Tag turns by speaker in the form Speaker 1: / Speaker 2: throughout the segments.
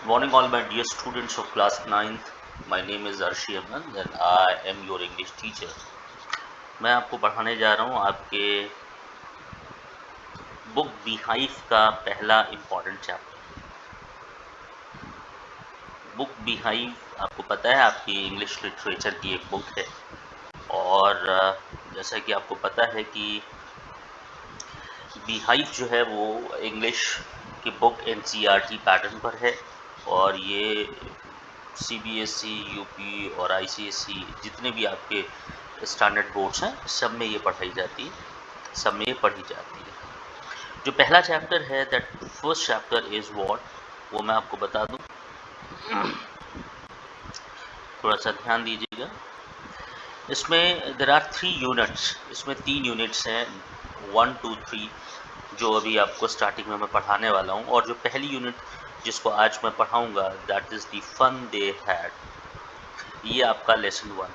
Speaker 1: Morning all my dear students of class 9th. My name is Arshi Ahmed and I am your English teacher. मैं आपको पढ़ाने जा रहा हूँ आपके बुक बीहाइव का पहला इम्पॉर्टेंट चैप्टर। बुक बीहाइव आपको पता है आपकी इंग्लिश लिटरेचर की एक बुक है और जैसा कि आपको पता है कि बीहाइव जो है वो इंग्लिश की बुक NCERT पैटर्न पर है और ये CBSE, यूपी और ICSE जितने भी आपके स्टैंडर्ड बोर्ड्स हैं सब में ये पढ़ाई जाती है, सब में ये पढ़ी जाती है। जो पहला चैप्टर है that first chapter is what, वो मैं आपको बता दूं, थोड़ा सा ध्यान दीजिएगा। इसमें देयर आर 3 यूनिट्स, इसमें 3 यूनिट्स हैं 1, 2, 3 जो अभी आपको स्टार्टिंग में मैं पढ़ाने वाला हूँ। और जो पहली यूनिट जिसको आज मैं पढ़ाऊँगा that is the fun they had, ये आपका लेसन 1 है।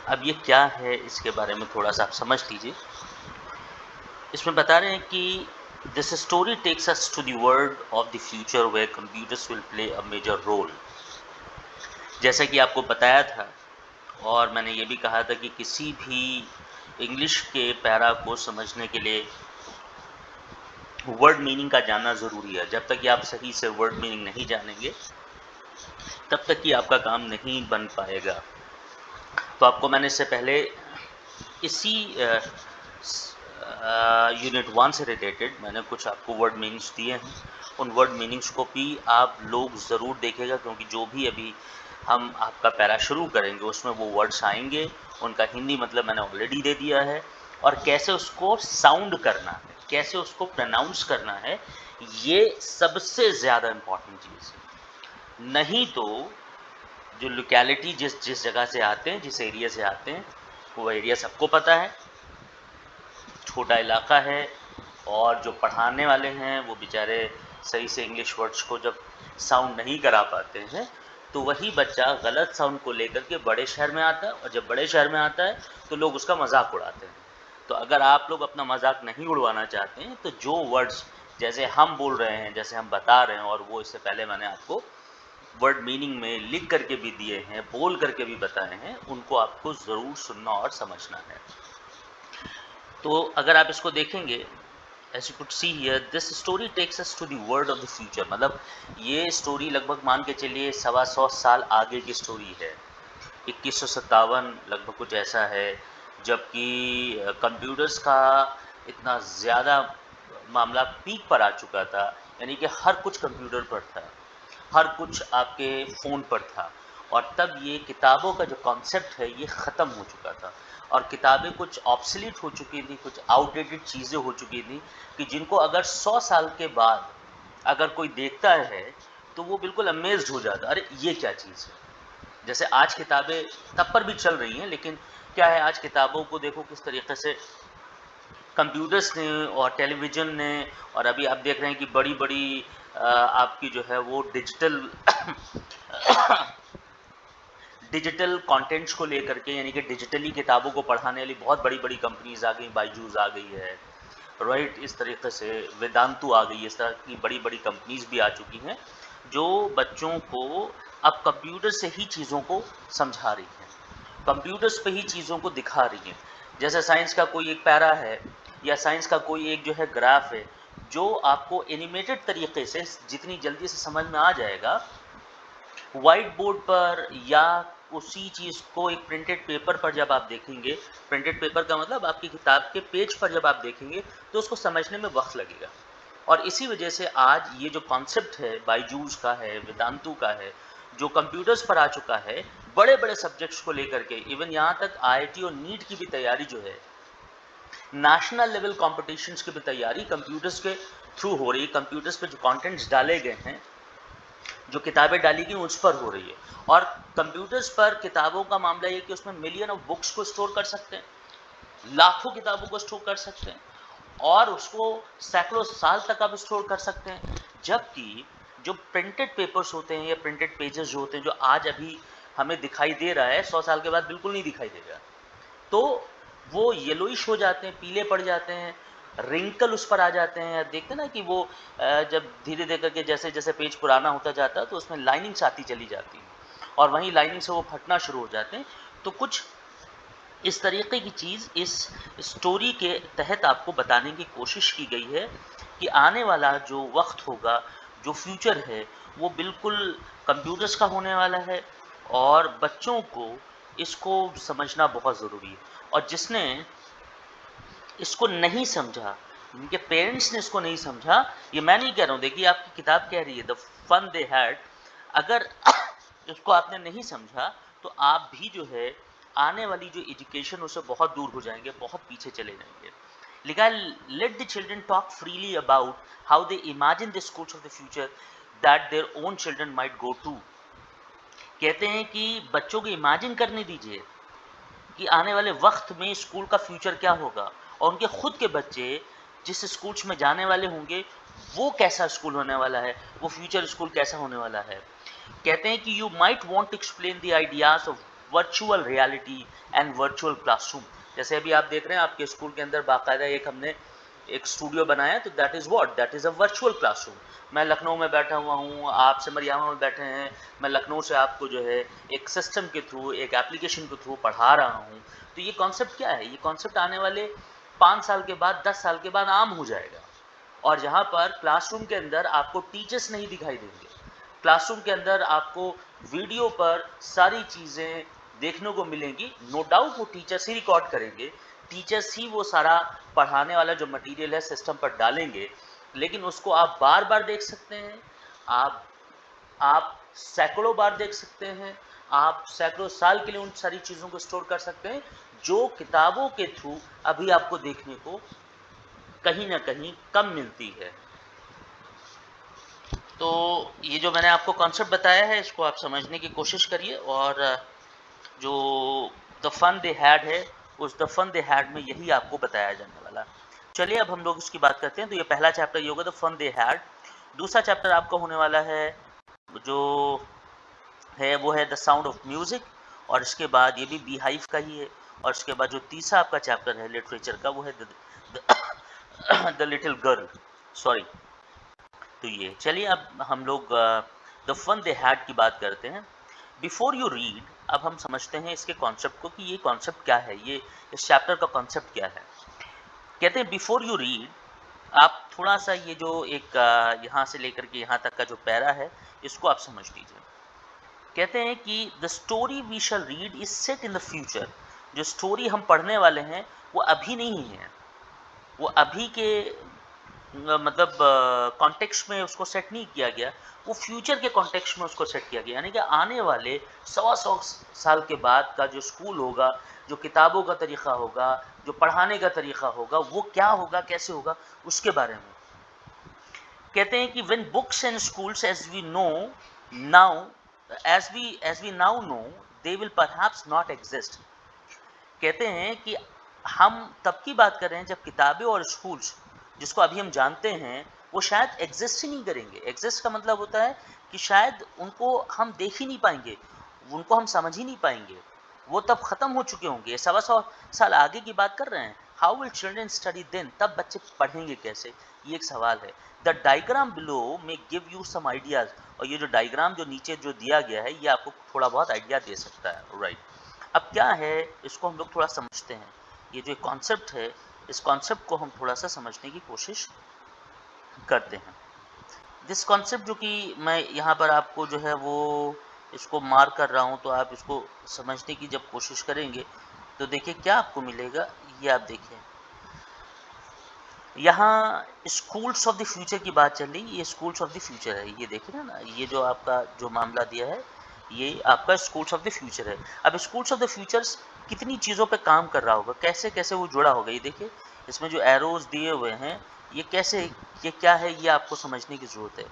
Speaker 1: अब ये क्या है इसके बारे में थोड़ा सा आप समझ लीजिए। इसमें बता रहे हैं कि this story takes us to the world of the future where computers will play a major role. जैसा कि आपको बताया था और मैंने ये भी कहा था कि किसी भी इंग्लिश के पैरा को समझने के लिए वर्ड मीनिंग का जानना ज़रूरी है। जब तक कि आप सही से वर्ड मीनिंग नहीं जानेंगे तब तक कि आपका काम नहीं बन पाएगा। तो आपको मैंने इससे पहले इसी यूनिट 1 से रिलेटेड मैंने कुछ आपको वर्ड मीनिंग्स दिए हैं। उन वर्ड मीनिंग्स को भी आप लोग ज़रूर देखेगा क्योंकि जो भी अभी हम आपका पैरा शुरू करेंगे उसमें वो वर्ड्स आएंगे, उनका हिंदी मतलब मैंने ऑलरेडी दे दिया है और कैसे उसको साउंड करना है, कैसे उसको प्रनाउंस करना है, ये सबसे ज़्यादा इम्पॉर्टेंट चीज़ है। नहीं तो जो लोकेलिटी जिस जगह से आते हैं, जिस एरिया से आते हैं, वो एरिया सबको पता है, छोटा इलाका है और जो पढ़ाने वाले हैं वो बेचारे सही से इंग्लिश वर्ड्स को जब साउंड नहीं करा पाते हैं तो वही बच्चा गलत साउंड को लेकर के बड़े शहर में आता है और जब बड़े शहर में आता है तो लोग उसका मजाक उड़ाते हैं। तो अगर आप लोग अपना मजाक नहीं उड़वाना चाहते हैं तो जो वर्ड्स जैसे हम बोल रहे हैं, जैसे हम बता रहे हैं और वो इससे पहले मैंने आपको वर्ड मीनिंग में लिख करके भी दिए हैं, बोल करके भी बताए हैं, उनको आपको ज़रूर सुनना और समझना है। तो अगर आप इसको देखेंगे as you could see here, this story takes us to the world of the future। मतलब ये स्टोरी लगभग मान के चलिए 125 साल आगे की स्टोरी है। 2157 लगभग कुछ ऐसा है जबकि कंप्यूटर्स का इतना ज़्यादा मामला पीक पर आ चुका था, यानी कि हर कुछ कंप्यूटर पर था, हर कुछ आपके फ़ोन पर था और तब ये किताबों का जो कॉन्सेप्ट है ये ख़त्म हो चुका था और किताबें कुछ ऑब्सलीट हो चुकी थी, कुछ आउटडेटेड चीज़ें हो चुकी थी कि जिनको अगर 100 साल के बाद अगर कोई देखता है तो वो बिल्कुल अमेज्ड हो जाता, अरे ये क्या चीज़ है। जैसे आज किताबें तब पर भी चल रही हैं, लेकिन क्या है आज किताबों को देखो किस तरीके से कंप्यूटर्स ने और टेलीविज़न ने और अभी आप देख रहे हैं कि बड़ी बड़ी आपकी जो है वो डिजिटल कंटेंट्स को लेकर के, यानी कि डिजिटली किताबों को पढ़ाने वाली बहुत बड़ी बड़ी कंपनीज आ गई, बायजूस आ गई है, राइट, इस तरीके से वेदांतु आ गई, इस तरह की बड़ी बड़ी कंपनीज भी आ चुकी हैं जो बच्चों को अब कंप्यूटर से ही चीज़ों को समझा रही हैं, कंप्यूटर्स पे ही चीज़ों को दिखा रही हैं। जैसे साइंस का कोई एक पैरा है या साइंस का कोई एक जो है ग्राफ है जो आपको एनिमेटेड तरीके से जितनी जल्दी से समझ में आ जाएगा वाइट बोर्ड पर या उसी चीज़ को एक प्रिंटेड पेपर पर जब आप देखेंगे, प्रिंटेड पेपर का मतलब आपकी किताब के पेज पर जब आप देखेंगे तो उसको समझने में वक्त लगेगा। और इसी वजह से आज ये जो कॉन्सेप्ट है बायजूस का है, वेदांतु का है, जो कंप्यूटर्स पर आ चुका है, बड़े बड़े सब्जेक्ट्स को लेकर के, इवन यहाँ तक IIT और नीट की भी तैयारी जो है, नेशनल लेवल कॉम्पिटिशन्स की भी तैयारी कंप्यूटर्स के थ्रू हो रही है। कंप्यूटर्स पे जो कंटेंट्स डाले गए हैं, जो किताबें डाली गई उस पर हो रही है। और कंप्यूटर्स पर किताबों का मामला ये कि उसमें मिलियन ऑफ बुक्स को स्टोर कर सकते हैं, लाखों किताबों को स्टोर कर सकते हैं और उसको सैकड़ों साल तक आप स्टोर कर सकते हैं। जबकि जो प्रिंटेड पेपर्स होते हैं या प्रिंटेड पेजेस जो होते हैं, जो आज अभी हमें दिखाई दे रहा है, 100 साल के बाद बिल्कुल नहीं दिखाई देगा। तो वो येलोइश हो जाते हैं, पीले पड़ जाते हैं रिंकल उस पर आ जाते हैं। देखते ना कि वो जब धीरे धीरे करके जैसे जैसे पेज पुराना होता जाता है तो उसमें लाइनिंग्स आती चली जाती हैं और वहीं लाइनिंग से वो फटना शुरू हो जाते हैं। तो कुछ इस तरीके की चीज़ इस स्टोरी के तहत आपको बताने की कोशिश की गई है कि आने वाला जो वक्त होगा, जो फ्यूचर है, वो बिल्कुल कंप्यूटर्स का होने वाला है और बच्चों को इसको समझना बहुत ज़रूरी है। और जिसने इसको नहीं समझा, उनके पेरेंट्स ने इसको नहीं समझा, ये मैं नहीं कह रहा हूँ, देखिए आपकी किताब कह रही है द फन दे हैड, अगर इसको आपने नहीं समझा तो आप भी जो है आने वाली जो एजुकेशन उससे बहुत दूर हो जाएंगे, बहुत पीछे चले जाएंगे। लिखा है let the children talk freely about how they imagine the schools of the future that their own children might go to. कहते हैं कि बच्चों को इमेजिन करने दीजिए कि आने वाले वक्त में स्कूल का फ्यूचर क्या होगा और उनके खुद के बच्चे जिस स्कूल्स में जाने वाले होंगे वो कैसा स्कूल होने वाला है, वो फ्यूचर स्कूल कैसा होने वाला है। कहते हैं कि you might want to explain the ideas of virtual reality and virtual classroom. जैसे अभी आप देख रहे हैं आपके स्कूल के अंदर बाकायदा हमने एक स्टूडियो बनाया, तो that is what, that is a virtual classroom. मैं लखनऊ में बैठा हुआ हूँ, आप सिमरियामा में बैठे हैं, मैं लखनऊ से आपको जो है एक सिस्टम के थ्रू, एक एप्लीकेशन के थ्रू पढ़ा रहा हूँ। तो ये कॉन्सेप्ट क्या है, ये कॉन्सेप्ट आने वाले 5 साल के बाद, 10 साल के बाद आम हो जाएगा। और जहाँ पर क्लासरूम के अंदर आपको टीचर्स नहीं दिखाई देंगे, क्लासरूम के अंदर आपको वीडियो पर सारी चीज़ें देखने को मिलेंगी। नो डाउट वो टीचर्स ही रिकॉर्ड करेंगे, टीचर्स ही वो सारा पढ़ाने वाला जो मटेरियल है सिस्टम पर डालेंगे, लेकिन उसको आप बार बार देख सकते हैं, आप सैकड़ों बार देख सकते हैं, आप सैकड़ों साल के लिए उन सारी चीज़ों को स्टोर कर सकते हैं जो किताबों के थ्रू अभी आपको देखने को कहीं ना कहीं कम मिलती है। तो ये जो मैंने आपको कॉन्सेप्ट बताया है इसको आप समझने की कोशिश करिए, और जो द फन दे हैड है उस द फन दे हैड में यही आपको बताया जाने वाला। चलिए अब हम लोग इसकी बात करते हैं। तो ये पहला चैप्टर ये होगा द फन दे हैड। दूसरा चैप्टर आपका होने वाला है जो है वो है द साउंड ऑफ म्यूज़िक, और इसके बाद ये भी बी हाइव का ही है। और इसके बाद जो तीसरा आपका चैप्टर है लिटरेचर का वो है द लिटिल गर्ल, सॉरी। तो ये चलिए अब हम लोग द फन दे हैड की बात करते हैं। बिफोर यू रीड, अब हम समझते हैं इसके कॉन्सेप्ट को कि ये कॉन्सेप्ट क्या है, ये इस चैप्टर का कॉन्सेप्ट क्या है। कहते हैं बिफोर यू रीड, आप थोड़ा सा ये जो एक यहाँ से लेकर के यहाँ तक का जो पैरा है इसको आप समझ लीजिए। कहते हैं कि the story we shall read is set in the future. जो स्टोरी हम पढ़ने वाले हैं वो अभी नहीं है, वो अभी के मतलब कॉन्टेक्स्ट में उसको सेट नहीं किया गया, वो फ्यूचर के कॉन्टेक्स्ट में उसको सेट किया गया। यानी कि आने वाले 100 साल के बाद का जो स्कूल होगा, जो किताबों का तरीक़ा होगा, जो पढ़ाने का तरीक़ा होगा, वो क्या होगा, कैसे होगा, उसके बारे में कहते हैं कि when books and schools as we know now as we now know they will perhaps not exist। कहते हैं कि हम तब की बात कर रहे हैं जब किताबें और स्कूल्स जिसको अभी हम जानते हैं वो शायद एग्जिस्ट ही नहीं करेंगे। एग्जिस्ट का मतलब होता है कि शायद उनको हम देख ही नहीं पाएंगे, उनको हम समझ ही नहीं पाएंगे, वो तब ख़त्म हो चुके होंगे। 125 साल आगे की बात कर रहे हैं। How will children study then, तब बच्चे पढ़ेंगे कैसे, ये एक सवाल है। द डायग्राम बिलो में गिव यू सम आइडियाज़, और ये जो डायग्राम जो नीचे जो दिया गया है ये आपको थोड़ा बहुत आइडिया दे सकता है, राइट। अब क्या है, इसको हम लोग थोड़ा समझते हैं। ये जो कॉन्सेप्ट है इस कॉन्सेप्ट को हम थोड़ा सा समझने की कोशिश करते हैं। दिस कॉन्सेप्ट जो कि मैं यहाँ पर आपको जो है वो इसको मार्क कर रहा हूँ, तो आप इसको समझने की जब कोशिश करेंगे तो देखिए क्या आपको मिलेगा। ये आप देखिए यहाँ स्कूल्स ऑफ द फ्यूचर की बात चल रही, ये स्कूल्स ऑफ द फ्यूचर है। ये देखिए ना, ये जो आपका जो मामला दिया है ये आपका स्कूल्स ऑफ द फ्यूचर है। अब स्कूल्स ऑफ द फ्यूचर्स कितनी चीज़ों पे काम कर रहा होगा, कैसे कैसे वो जुड़ा होगा, ये देखिए इसमें जो एरोज दिए हुए हैं ये कैसे, ये क्या है, ये आपको समझने की ज़रूरत है।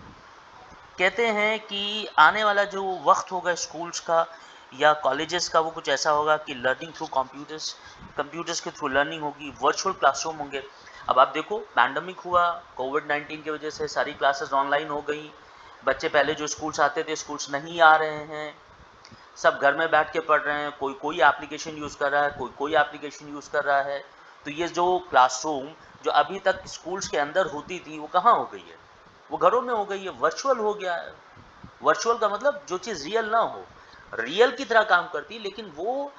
Speaker 1: कहते हैं कि आने वाला जो वक्त होगा स्कूल्स का या कॉलेजेस का वो कुछ ऐसा होगा कि लर्निंग थ्रू कंप्यूटर्स के थ्रू लर्निंग होगी, वर्चुअल क्लासरूम होंगे। अब आप देखो पैंडमिक हुआ, कोविड-19 की वजह से सारी क्लासेस ऑनलाइन हो गई, बच्चे पहले जो स्कूल्स आते थे स्कूल्स नहीं आ रहे हैं, सब घर में बैठ के पढ़ रहे हैं, कोई कोई एप्लीकेशन यूज़ कर रहा है, कोई कोई एप्लीकेशन यूज़ कर रहा है। तो ये जो क्लासरूम जो अभी तक स्कूल्स के अंदर होती थी वो कहाँ हो गई है, वो घरों में हो गई है, वर्चुअल हो गया है। वर्चुअल का मतलब जो चीज़ रियल ना हो, रियल की तरह काम करती, लेकिन वो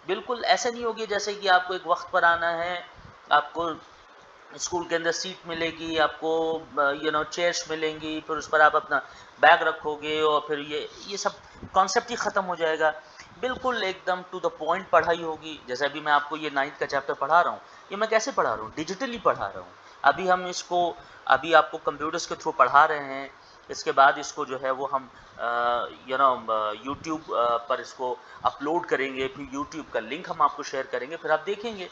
Speaker 1: बिल्कुल ऐसे नहीं होगी जैसे कि आपको एक वक्त पर आना है, आपको स्कूल के अंदर सीट मिलेगी, आपको चेयर्स मिलेंगी, फिर उस पर आप अपना बैग रखोगे और फिर ये सब कॉन्सेप्ट ही ख़त्म हो जाएगा। बिल्कुल एकदम टू द पॉइंट पढ़ाई होगी। जैसे अभी मैं आपको ये 9th का चैप्टर पढ़ा रहा हूँ, ये मैं कैसे पढ़ा रहा हूँ, डिजिटली पढ़ा रहा हूँ। अभी हम इसको अभी आपको कंप्यूटर्स के थ्रू पढ़ा रहे हैं, इसके बाद इसको जो है वो हम यूट्यूब पर इसको अपलोड करेंगे, फिर यूट्यूब का लिंक हम आपको शेयर करेंगे, फिर आप देखेंगे।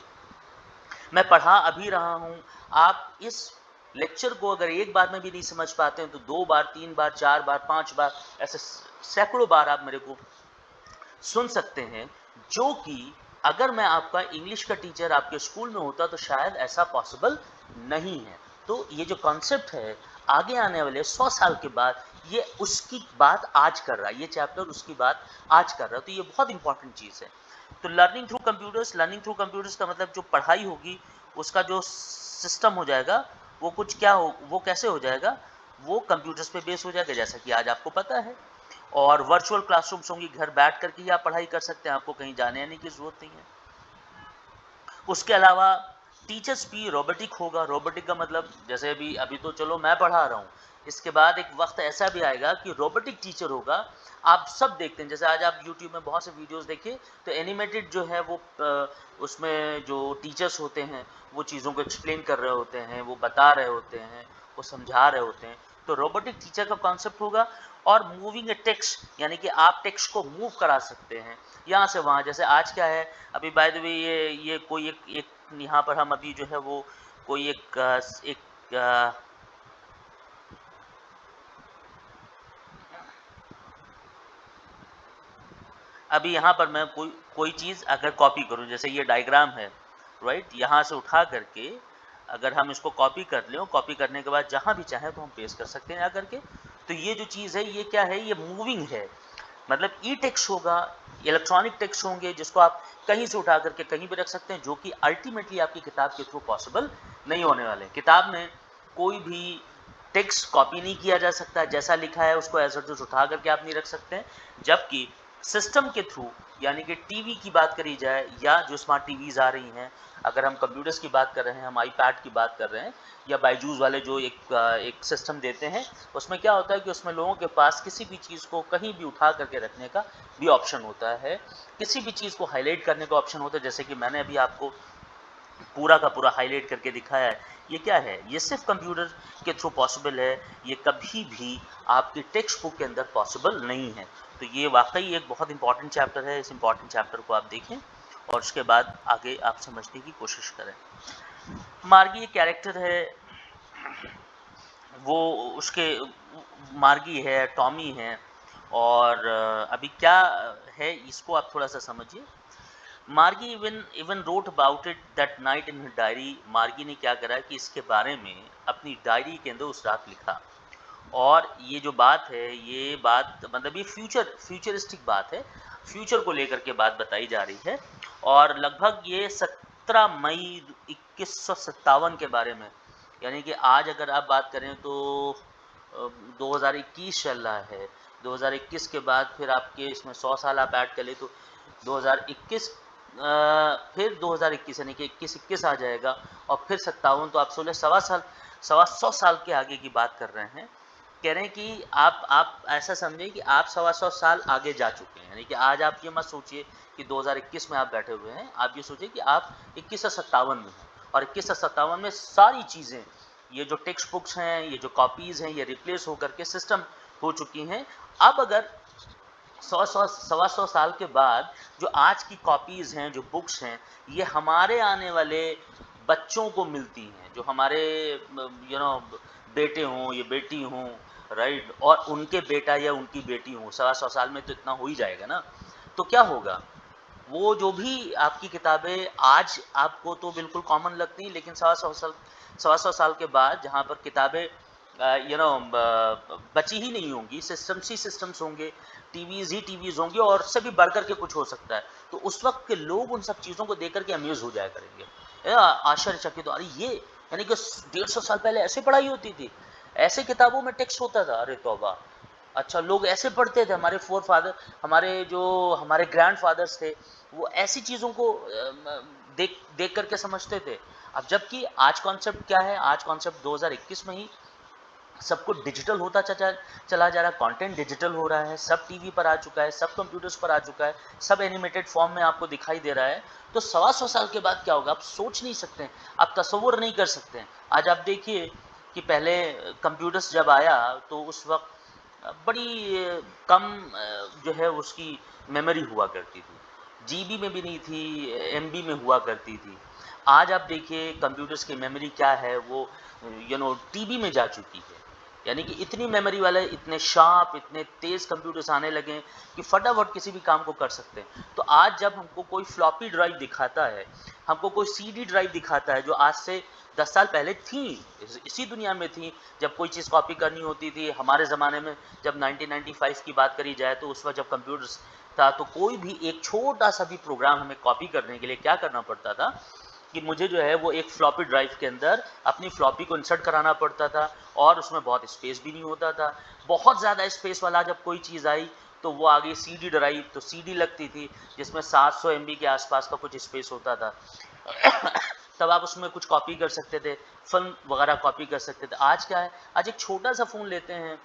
Speaker 1: मैं पढ़ा अभी रहा हूँ, आप इस लेक्चर को अगर एक बार में भी नहीं समझ पाते हैं तो 2 बार, 3 बार, 4 बार, 5 बार, ऐसे सैकड़ों बार आप मेरे को सुन सकते हैं, जो कि अगर मैं आपका इंग्लिश का टीचर आपके स्कूल में होता तो शायद ऐसा पॉसिबल नहीं है। तो ये जो कॉन्सेप्ट है, आगे आने वाले 100 साल के बाद ये उसकी बात आज कर रहा है, ये चैप्टर उसकी बात आज कर रहा है। तो ये बहुत इंपॉर्टेंट चीज़ है। तो लर्निंग थ्रू कंप्यूटर्स का मतलब जो पढ़ाई होगी उसका जो सिस्टम हो जाएगा वो कुछ क्या हो, वो कैसे हो जाएगा, वो कंप्यूटर्स पे बेस हो जाएगा, जैसा कि आज आपको पता है। और वर्चुअल क्लासरूम्स होंगी, घर बैठ कर के ही आप पढ़ाई कर सकते हैं, आपको कहीं जाने आने की ज़रूरत नहीं है। उसके अलावा टीचर्स भी रोबोटिक होगा। रोबोटिक का मतलब जैसे अभी तो चलो मैं पढ़ा रहा हूँ, इसके बाद एक वक्त ऐसा भी आएगा कि रोबोटिक टीचर होगा। आप सब देखते हैं, जैसे आज आप यूट्यूब में बहुत से वीडियोस देखिए तो एनिमेटेड जो है वो उसमें जो टीचर्स होते हैं वो चीज़ों को एक्सप्लेन कर रहे होते हैं, वो बता रहे होते हैं, वो समझा रहे होते हैं। तो रोबोटिक टीचर का कॉन्सेप्ट होगा। और मूविंग ए टेक्स्ट, यानी कि आप टेक्स्ट को मूव करा सकते हैं यहाँ से वहाँ। जैसे आज क्या है, अभी बाय द वे ये कोई एक यहाँ पर हम अभी जो है वो कोई अभी यहाँ पर मैं कोई चीज़ अगर कॉपी करूँ, जैसे ये डायग्राम है, राइट, यहाँ से उठा करके अगर हम इसको कॉपी कर लें, कॉपी करने के बाद जहाँ भी चाहें तो हम पेस्ट कर सकते हैं जा करके। तो ये जो चीज़ है ये क्या है, ये मूविंग है, मतलब ई टेक्स्ट होगा, इलेक्ट्रॉनिक टेक्स्ट होंगे जिसको आप कहीं से उठा करके कहीं भी रख सकते हैं, जो कि अल्टीमेटली आपकी किताब के थ्रू पॉसिबल नहीं होने वाले। किताब में कोई भी टेक्स्ट कॉपी नहीं किया जा सकता, जैसा लिखा है उसको एज इट इज उठा करके आप नहीं रख सकते हैं। जबकि सिस्टम के थ्रू, यानी कि टीवी की बात करी जाए या जो स्मार्ट टीवीज़ आ रही हैं, अगर हम कंप्यूटर्स की बात कर रहे हैं, हम आईपैड की बात कर रहे हैं, या बायजूस वाले जो एक सिस्टम देते हैं, उसमें क्या होता है कि उसमें लोगों के पास किसी भी चीज़ को कहीं भी उठा करके रखने का भी ऑप्शन होता है, किसी भी चीज़ को हाईलाइट करने का ऑप्शन होता है, जैसे कि मैंने अभी आपको पूरा का पूरा हाईलाइट करके दिखाया है। ये क्या है, ये सिर्फ कंप्यूटर के थ्रू पॉसिबल है, ये कभी भी आपकी टेक्स्ट बुक के अंदर पॉसिबल नहीं है। तो ये वाकई एक बहुत इंपॉर्टेंट चैप्टर है। इस इंपॉर्टेंट चैप्टर को आप देखें और उसके बाद आगे आप समझने की कोशिश करें। मार्गी एक कैरेक्टर है, वो उसके मार्गी है, टॉमी है, और अभी क्या है इसको आप थोड़ा सा समझिए। मार्गी even wrote about it that night in diary. मार्गी ने क्या करा कि इसके बारे में अपनी डायरी के अंदर उस रात लिखा। और ये जो बात है, ये बात मतलब ये फ्यूचरिस्टिक बात है, फ्यूचर को लेकर के बात बताई जा रही है। और लगभग ये 17 मई 2157 के बारे में, यानी कि आज अगर आप बात करें तो 2021 चल रहा है। 2021 के बाद फिर आपके इसमें 100 साल आप ऐड कर ले तो 2021 फिर 2021 यानी कि 21 आ जाएगा, और फिर 57 तो आप 100 साल के आगे की बात कर रहे हैं। कह रहे हैं कि आप ऐसा समझें कि आप 100 साल आगे जा चुके हैं, यानी कि आज आप ये मत सोचिए कि 2021 में आप बैठे हुए हैं, आप ये सोचिए कि आप 2157 में हैं, और 2157 में सारी चीज़ें, ये जो टेक्स्ट बुक्स हैं, ये जो कॉपीज़ हैं, ये रिप्लेस होकर के सिस्टम हो चुकी हैं। अब अगर 100 साल के बाद जो आज की कॉपीज़ हैं, जो बुक्स हैं, ये हमारे आने वाले बच्चों को मिलती हैं, जो हमारे बेटे हों, ये बेटी हों, राइट, और उनके बेटा या उनकी बेटी हों, 100 साल में तो इतना हो ही जाएगा ना। तो क्या होगा, वो जो भी आपकी किताबें आज आपको तो बिल्कुल कॉमन लगती हैं, लेकिन 100 साल के बाद जहाँ पर किताबें बची ही नहीं होंगी, सिस्टम्स होंगे, टीवीज़ होंगे, और उससे भी बढ़कर के कुछ हो सकता है। तो उस वक्त के लोग उन सब चीज़ों को देख करके अम्यूज़ हो जाया करेंगे। आश्चर्यचकित, अरे ये यानी कि 150 साल पहले ऐसे पढ़ाई होती थी, ऐसे किताबों में टेक्स्ट होता था, अरे तौबा। अच्छा, लोग ऐसे पढ़ते थे, हमारे फोर फादर, हमारे ग्रैंड फादर्स थे, वो ऐसी चीज़ों को देख देख करके समझते थे। अब जबकि आज कॉन्सेप्ट क्या है, आज कॉन्सेप्ट 2021 में ही सब कुछ डिजिटल होता चला जा रहा है, कंटेंट डिजिटल हो रहा है, सब टीवी पर आ चुका है, सब कंप्यूटर्स पर आ चुका है, सब एनिमेटेड फॉर्म में आपको दिखाई दे रहा है। तो 125 साल के बाद क्या होगा, आप सोच नहीं सकते हैं, आप तसव्वुर नहीं कर सकते हैं। आज आप देखिए कि पहले कंप्यूटर्स जब आया तो उस वक्त बड़ी कम जो है उसकी मेमोरी हुआ करती थी, जीबी में भी नहीं थी, एमबी में हुआ करती थी। आज आप देखिए कंप्यूटर्स की मेमोरी क्या है, वो टीबी में जा चुकी है। यानी कि इतनी मेमोरी वाले, इतने शार्प, इतने तेज़ कंप्यूटर्स आने लगे कि फटाफट किसी भी काम को कर सकते हैं। तो आज जब हमको कोई फ्लॉपी ड्राइव दिखाता है, हमको कोई सीडी ड्राइव दिखाता है, जो आज से 10 साल पहले थी, इसी दुनिया में थी, जब कोई चीज़ कॉपी करनी होती थी हमारे ज़माने में, जब 1995 की बात करी जाए तो उस वक्त जब कंप्यूटर्स था, तो कोई भी एक छोटा सा भी प्रोग्राम हमें कॉपी करने के लिए क्या करना पड़ता था कि मुझे जो है वो एक फ्लॉपी ड्राइव के अंदर अपनी फ्लॉपी को इंसर्ट कराना पड़ता था, और उसमें बहुत स्पेस भी नहीं होता था। बहुत ज़्यादा स्पेस वाला जब कोई चीज़ आई तो वो आ गई सीडी ड्राइव, तो सीडी लगती थी जिसमें 700 MB के आसपास का कुछ स्पेस होता था। तब आप उसमें कुछ कॉपी कर सकते थे, फिल्म वगैरह कॉपी कर सकते थे। आज क्या है, आज एक छोटा सा फ़ोन लेते हैं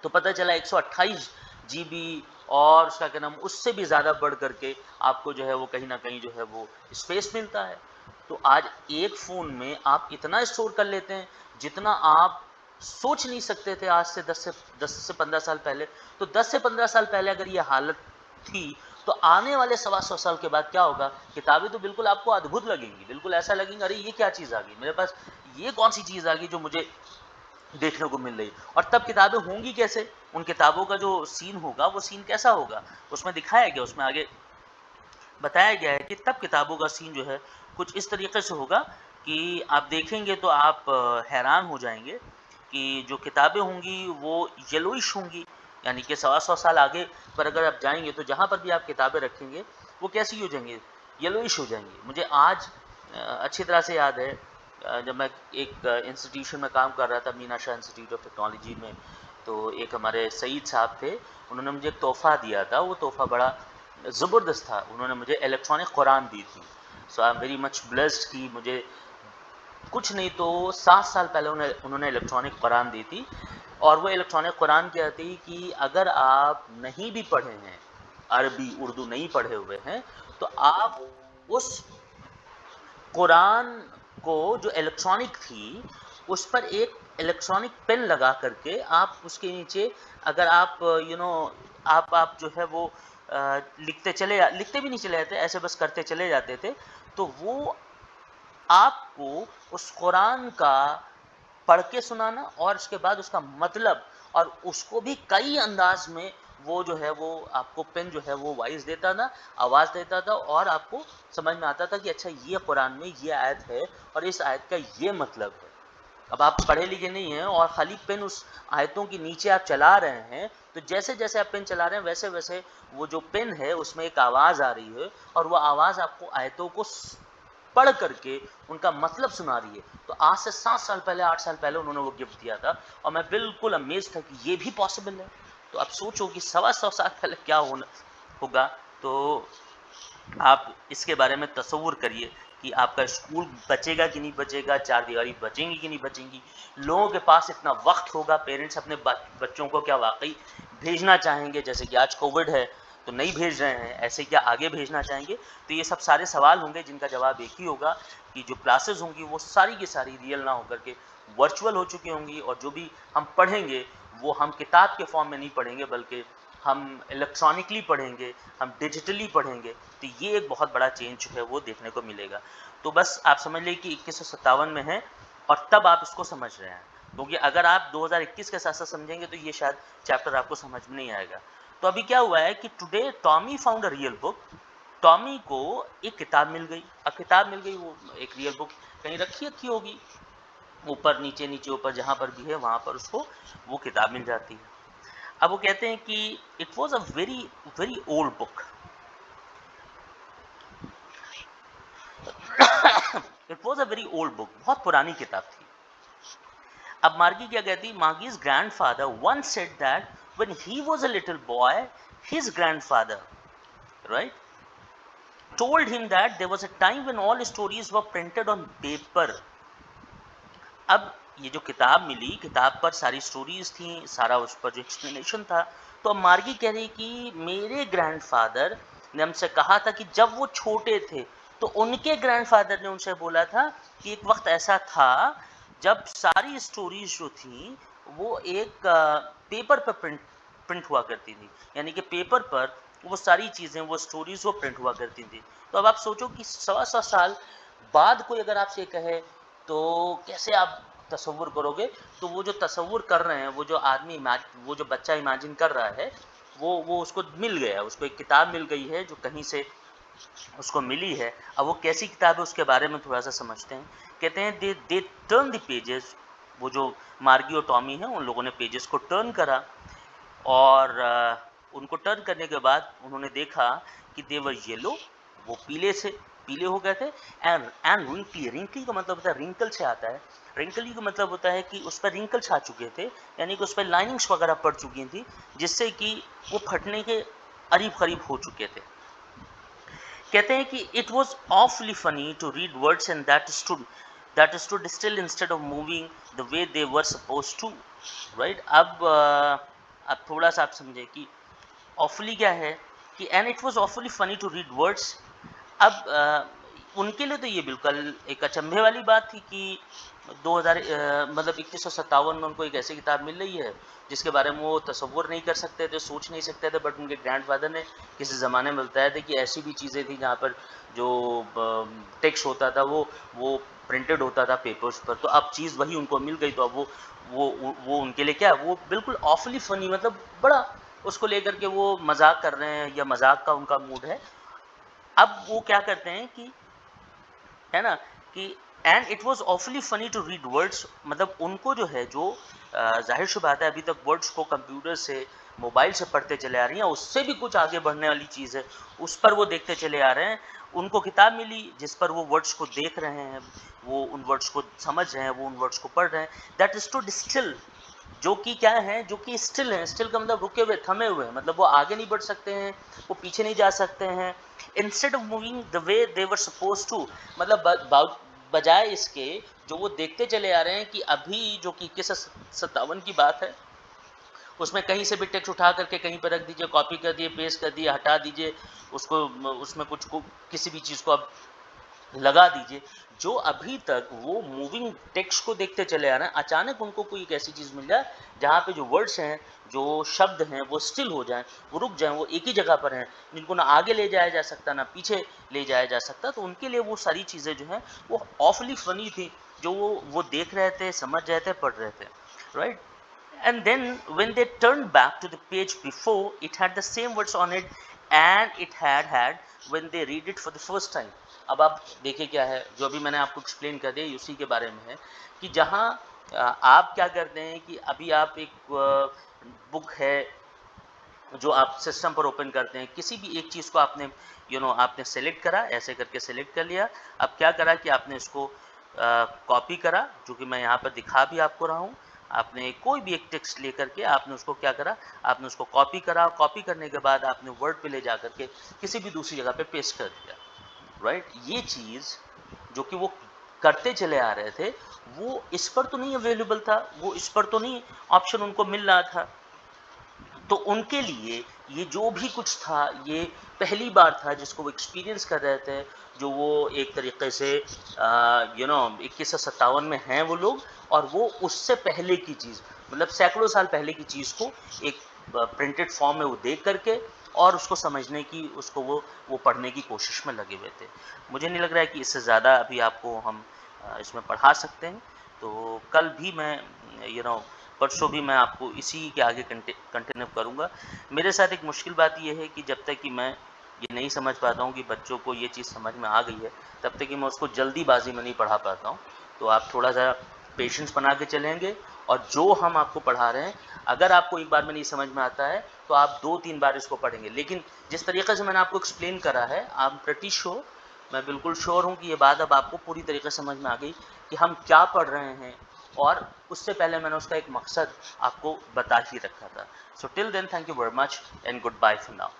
Speaker 1: तो पता चला 128 जीबी, और उसका क्या नाम, उससे भी ज़्यादा बढ़ करके आपको जो है वो कहीं ना कहीं जो है वो स्पेस मिलता है। तो आज एक फ़ोन में आप इतना स्टोर कर लेते हैं जितना आप सोच नहीं सकते थे आज से 10 से 15 साल पहले। तो 10 से 15 साल पहले अगर ये हालत थी, तो आने वाले 125 साल के बाद क्या होगा, किताबें तो बिल्कुल आपको अद्भुत लगेंगी, बिल्कुल ऐसा लगेंगे अरे ये क्या चीज़ आ गई मेरे पास, ये कौन सी चीज़ आ गई जो मुझे देखने को मिल रही। और तब किताबें होंगी कैसे, उन किताबों का जो सीन होगा वो सीन कैसा होगा, उसमें दिखाया गया, उसमें आगे बताया गया है कि तब किताबों का सीन जो है कुछ इस तरीके से होगा कि आप देखेंगे तो आप हैरान हो जाएंगे कि जो किताबें होंगी वो येलोइश होंगी। यानी कि 125 साल आगे पर अगर आप जाएंगे तो जहाँ पर भी आप किताबें रखेंगे वो कैसी हो जाएंगी, येलोइश हो जाएंगी। मुझे आज अच्छी तरह से याद है, जब मैं एक इंस्टीट्यूशन में काम कर रहा था, Meena Shah institute of technology में, तो एक हमारे सईद साहब थे, उन्होंने मुझे एक तोहफ़ा दिया था। वो तोहफ़ा बड़ा ज़बरदस्त था, उन्होंने मुझे इलेक्ट्रॉनिक कुरान दी थी। So I am very much blessed कि मुझे कुछ नहीं तो 7 साल पहले उन्होंने इलेक्ट्रॉनिक कुरान दी थी। और वो इलेक्ट्रॉनिक कुरान क्या थी कि अगर आप नहीं भी पढ़े हैं, अरबी उर्दू नहीं पढ़े हुए हैं, तो आप उस कुरान को, जो इलेक्ट्रॉनिक थी, उस पर एक इलेक्ट्रॉनिक पेन लगा करके आप उसके नीचे, अगर आप आप जो है वो लिखते भी नहीं चले जाते, ऐसे बस करते चले जाते थे, तो वो आपको उस कुरान का पढ़ के सुनाना और उसके बाद उसका मतलब, और उसको भी कई अंदाज में वो जो है वो आपको पेन जो है वो वॉइस देता था, आवाज़ देता था, और आपको समझ में आता था कि अच्छा ये कुरान में ये आयत है और इस आयत का ये मतलब है। अब आप पढ़े लिखे नहीं हैं और खाली पेन उस आयतों के नीचे आप चला रहे हैं, तो जैसे जैसे आप पेन चला रहे हैं वैसे वैसे वो जो पेन है उसमें एक आवाज़ आ रही है, और वो आवाज़ आपको आयतों को पढ़ करके उनका मतलब सुना रही है। तो आज से 7 साल पहले, 8 साल पहले उन्होंने वो गिफ्ट दिया था, और मैं बिल्कुल अमेज़ था कि ये भी पॉसिबल है। तो आप सोचो कि 125 साल पहले क्या होगा। तो आप इसके बारे में तसव्वुर करिए कि आपका स्कूल बचेगा कि नहीं बचेगा, चारदीवारी बचेंगी कि नहीं बचेंगी, लोगों के पास इतना वक्त होगा, पेरेंट्स अपने बच्चों को क्या वाकई भेजना चाहेंगे, जैसे कि आज कोविड है तो नहीं भेज रहे हैं, ऐसे क्या आगे भेजना चाहेंगे। तो ये सब सारे सवाल होंगे जिनका जवाब एक ही होगा कि जो क्लासेस होंगी वो सारी की सारी रियल ना होकर के वर्चुअल हो चुकी होंगी, और जो भी हम पढ़ेंगे वो हम किताब के फॉर्म में नहीं पढ़ेंगे, बल्कि हम इलेक्ट्रॉनिकली पढ़ेंगे, हम डिजिटली पढ़ेंगे। तो ये एक बहुत बड़ा चेंज जो है वो देखने को मिलेगा। तो बस आप समझ लीजिए कि 2157 में है, और तब आप इसको समझ रहे हैं, क्योंकि अगर आप 2021 के साथ साथ समझेंगे तो ये शायद चैप्टर आपको समझ में नहीं आएगा। तो अभी क्या हुआ है कि today Tommy found a real book. Tommy को एक किताब मिल गई। अब किताब मिल गई, वो एक रियल बुक कहीं रखी होगी, ऊपर नीचे नीचे ऊपर जहाँ पर भी है वहाँ पर उसको वो किताब मिल जाती है। अब वो कहते हैं कि it was a very very old book. It was a very old book, बहुत पुरानी किताब थी। अब मार्गी क्या कहती, मार्गीज grandfather once said that when he was a little boy, his grandfather, right, told him that there was a time when all stories were printed on paper. अब ये जो किताब मिली, किताब पर सारी स्टोरीज थी, सारा उस पर जो एक्सप्लेनेशन था, तो अब मार्गी कह रही कि मेरे ग्रैंडफादर ने हमसे कहा था कि जब वो छोटे थे तो उनके ग्रैंडफादर ने उनसे बोला था कि एक वक्त ऐसा था जब सारी स्टोरीज जो थी वो एक पेपर पर प्रिंट हुआ करती थी, यानी कि पेपर पर वो सारी चीज़ें, वो स्टोरीज वो प्रिंट हुआ करती थी। तो अब आप सोचो कि 100 साल बाद कोई अगर आपसे कहे तो कैसे आप तसव्वुर करोगे। तो वो जो तसव्वुर कर रहे हैं, वो जो आदमी वो जो बच्चा इमेजिन कर रहा है, वो उसको मिल गया, उसको एक किताब मिल गई है जो कहीं से उसको मिली है। अब वो कैसी किताब है उसके बारे में थोड़ा सा समझते हैं। कहते हैं दे टर्न द पेजेस, वो जो मार्गी और टॉमी हैं उन लोगों ने पेजेस को टर्न करा, और उनको टर्न करने के बाद उन्होंने देखा कि दे वर येलो, वो पीले हो गए थे। एंड रिंकली, रिंकली का मतलब होता है, रिंकल से आता है, रिंकली का मतलब होता है कि उस पर रिंकल छा चुके थे, यानी कि उस पर लाइनिंग्स वगैरह पड़ चुकी थी, जिससे कि वो फटने के करीब हो चुके थे। कहते हैं कि it was awfully funny to read words and that stood still instead of moving the way they were suppose to, right. अब थोड़ा सा आप समझे कि ऑफली क्या है कि and it was awfully funny to read words. अब उनके लिए तो ये बिल्कुल एक अचंभे वाली बात थी कि 2000 मतलब 2157 में उनको एक ऐसी किताब मिल रही है जिसके बारे में वो तसव्वुर नहीं कर सकते थे, सोच नहीं सकते थे, बट उनके ग्रैंडफादर ने किसी ज़माने में बताया था कि ऐसी भी चीज़ें थी जहाँ पर जो टेक्स्ट होता था वो प्रिंटेड होता था पेपर्स पर। तो अब चीज़ वही उनको मिल गई, तो अब वो उनके लिए क्या, वो बिल्कुल ऑफली फनी, मतलब बड़ा उसको लेकर के वो मजाक कर रहे हैं या मजाक का उनका मूड है। अब वो क्या करते हैं कि, है ना, कि and it was awfully funny to read words, मतलब उनको जो है, जो जाहिर सी बात है अभी तक वर्ड्स को कंप्यूटर से, मोबाइल से पढ़ते चले आ रही हैं, उससे भी कुछ आगे बढ़ने वाली चीज़ है, उस पर वो देखते चले आ रहे हैं। उनको किताब मिली जिस पर वो वर्ड्स को देख रहे हैं, वो उन वर्ड्स को समझ रहे हैं, वो उन वर्ड्स को पढ़ रहे हैं। दैट स्टूड स्टिल, जो कि क्या है, जो कि स्टिल है। स्टिल का मतलब रुके हुए, थमे हुए, मतलब वो आगे नहीं बढ़ सकते हैं, वो पीछे नहीं जा सकते हैं। Instead of moving the way they were suppose to, मतलब बजाय इसके जो वो देखते चले आ रहे हैं कि अभी जो कि 2157 की बात है, उसमें कहीं से भी टेक्स्ट उठा करके कहीं पर रख दीजिए, कॉपी कर दिए, पेस्ट कर दिए, हटा दीजिए उसको, उसमें कुछ को किसी भी चीज़ को अब लगा दीजिए। जो अभी तक वो मूविंग टेक्स्ट को देखते चले आ रहे हैं, अचानक उनको कोई एक ऐसी चीज़ मिल जाए जहाँ पे जो वर्ड्स हैं, जो शब्द हैं, वो स्टिल हो जाएं, वो रुक जाएं, वो एक ही जगह पर हैं, जिनको ना आगे ले जाया जा सकता ना पीछे ले जाया जा सकता। तो उनके लिए वो सारी चीज़ें जो हैं वो ऑफली फनी थी, जो वो देख रहे थे, समझ रहे थे, पढ़ रहे थे, right. And then when they turned back to the page before, it had the same words on it and it had when they read it for the first time. अब आप देखिए क्या है, जो अभी मैंने आपको एक्सप्लेन कर दिया उसी के बारे में है कि जहाँ आप क्या करते हैं कि अभी आप एक बुक है जो आप सिस्टम पर ओपन करते हैं, किसी भी एक चीज़ को आपने आपने सेलेक्ट करा, ऐसे करके सेलेक्ट कर लिया। अब क्या करा कि आपने इसको कॉपी करा, जो कि मैं यहाँ पर दिखा भी आपको रहा हूँ। आपने कोई भी एक टेक्स्ट लेकर के आपने उसको क्या करा, आपने उसको कॉपी करा, कॉपी करने के बाद आपने वर्ड पे ले जा करके किसी भी दूसरी जगह पे पेस्ट कर दिया, राइट। ये चीज़ जो कि वो करते चले आ रहे थे, वो इस पर तो नहीं अवेलेबल था, वो इस पर तो नहीं ऑप्शन उनको मिल रहा था। तो उनके लिए ये जो भी कुछ था, ये पहली बार था जिसको वो एक्सपीरियंस कर रहे थे, जो वो एक तरीके से 2157 में हैं वो लोग, और वो उससे पहले की चीज़, मतलब सैकड़ों साल पहले की चीज़ को एक प्रिंटेड फॉर्म में वो देख करके और उसको समझने की, उसको वो पढ़ने की कोशिश में लगे हुए थे। मुझे नहीं लग रहा है कि इससे ज़्यादा अभी आपको हम इसमें पढ़ा सकते हैं। तो कल भी मैं परसों भी मैं आपको इसी के आगे कंटिन्यू करूँगा। मेरे साथ एक मुश्किल बात ये है कि जब तक कि मैं ये नहीं समझ पाता हूँ कि बच्चों को ये चीज़ समझ में आ गई है, तब तक कि मैं उसको जल्दीबाजी में नहीं पढ़ा पाता हूँ। तो आप थोड़ा सा पेशेंस बना के चलेंगे, और जो हम आपको पढ़ा रहे हैं, अगर आपको एक बार में नहीं समझ में आता है तो आप 2-3 बार इसको पढ़ेंगे। लेकिन जिस तरीक़े से मैंने आपको एक्सप्लेन करा है, आई एम प्रीटी श्योर मैं बिल्कुल श्योर हूँ कि ये बात अब आपको पूरी तरीके से समझ में आ गई कि हम क्या पढ़ रहे हैं, और उससे पहले मैंने उसका एक मकसद आपको बता ही रखा था। So till then, thank you very much and goodbye for now.